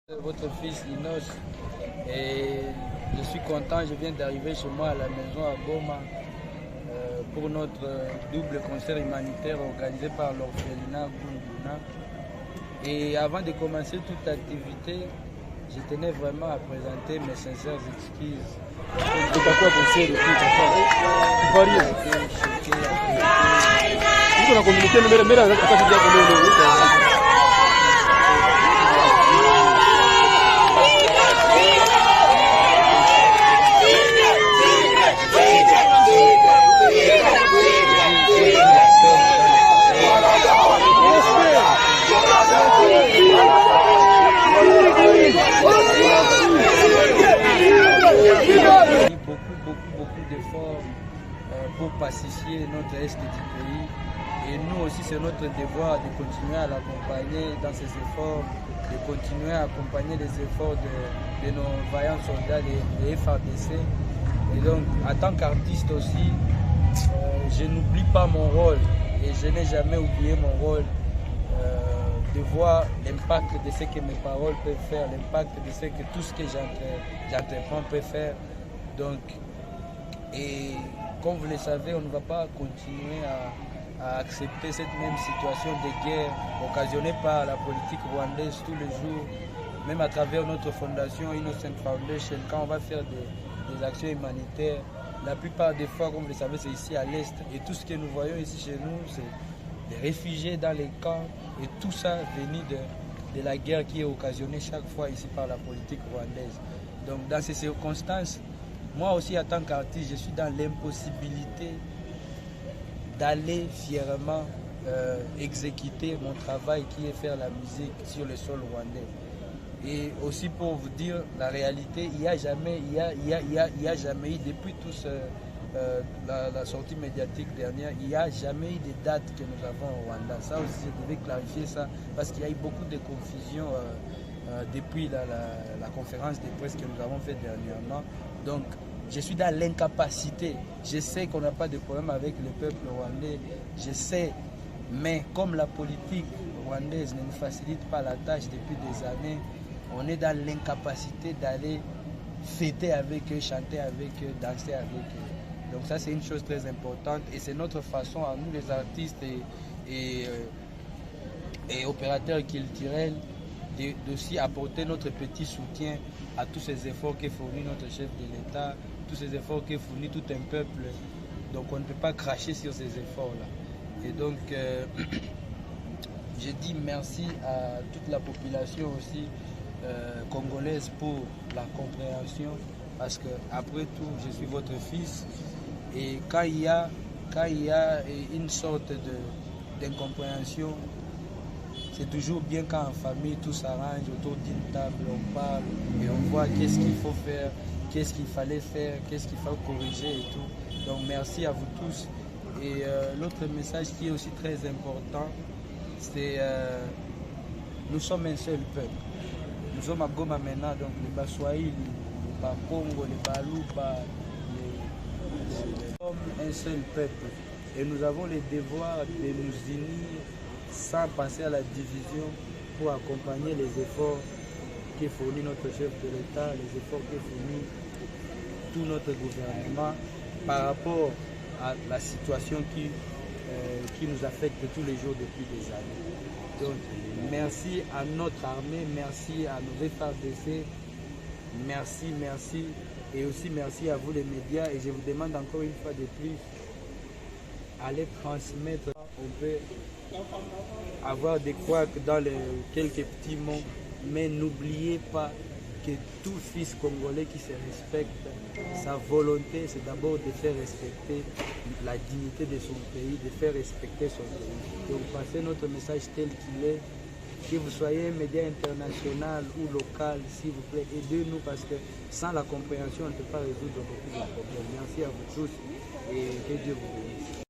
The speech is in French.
Votre fils Inos, et je suis content, je viens d'arriver chez moi à la maison à Goma pour notre double concert humanitaire organisé par l'orphelinat Kunduna. Et avant de commencer toute activité, je tenais vraiment à présenter mes sincères excuses. Beaucoup d'efforts pour pacifier notre est du pays, et nous aussi c'est notre devoir de continuer à l'accompagner dans ses efforts, de continuer à accompagner les efforts de nos vaillants soldats, les FARDC. Et donc en tant qu'artiste aussi, je n'oublie pas mon rôle, et je n'ai jamais oublié mon rôle de voir l'impact de ce que mes paroles peuvent faire, l'impact de ce que tout ce que j'entreprends peut faire. Donc, et comme vous le savez, on ne va pas continuer à accepter cette même situation de guerre occasionnée par la politique rwandaise tous les jours, même à travers notre fondation Innocent Foundation. Quand on va faire des actions humanitaires, la plupart des fois, comme vous le savez, c'est ici à l'Est, et tout ce que nous voyons ici chez nous, c'est des réfugiés dans les camps, et tout ça venu de la guerre qui est occasionnée chaque fois ici par la politique rwandaise. Donc dans ces circonstances, moi aussi en tant qu'artiste, je suis dans l'impossibilité d'aller fièrement exécuter mon travail qui est faire la musique sur le sol rwandais. Et aussi pour vous dire la réalité, il n'y a jamais eu, depuis tout la sortie médiatique dernière, il n'y a jamais eu de date que nous avons au Rwanda. Ça aussi, je devais clarifier ça, parce qu'il y a eu beaucoup de confusion depuis la conférence de presse que nous avons faite dernièrement. Donc, je suis dans l'incapacité. Je sais qu'on n'a pas de problème avec le peuple rwandais, je sais, mais comme la politique rwandaise ne nous facilite pas la tâche depuis des années, on est dans l'incapacité d'aller fêter avec eux, chanter avec eux, danser avec eux. Donc ça, c'est une chose très importante, et c'est notre façon à nous les artistes et opérateurs culturels d'aussi apporter notre petit soutien à tous ces efforts que fournit notre chef de l'État, tous ces efforts que fournit tout un peuple. Donc on ne peut pas cracher sur ces efforts-là. Et donc je dis merci à toute la population aussi congolaise pour la compréhension, parce que après tout, je suis votre fils, et quand il y a une sorte d'incompréhension, c'est toujours bien quand en famille tout s'arrange autour d'une table, on parle et on voit qu'est-ce qu'il faut faire, qu'est-ce qu'il fallait faire, qu'est-ce qu'il faut corriger et tout. Donc merci à vous tous. Et l'autre message qui est aussi très important, c'est nous sommes un seul peuple. Nous sommes à Goma maintenant, donc les Baswahili, les Bakongo, les Baluba, nous sommes un seul peuple. Et nous avons le devoir de nous unir sans passer à la division, pour accompagner les efforts que fournit notre chef de l'État, les efforts que fournit tout notre gouvernement par rapport à la situation qui nous affecte tous les jours depuis des années. Donc, merci à notre armée, merci à nos FARDC, merci, et aussi merci à vous les médias, et je vous demande encore une fois de plus, allez transmettre. On peut avoir des couacs dans quelques petits mots, mais n'oubliez pas que tout fils congolais qui se respecte, sa volonté, c'est d'abord de faire respecter la dignité de son pays, de faire respecter son pays. Donc passez notre message tel qu'il est, que vous soyez un média international ou local, s'il vous plaît, aidez-nous, parce que sans la compréhension, on ne peut pas résoudre beaucoup de problèmes. Merci à vous tous, et que Dieu vous bénisse.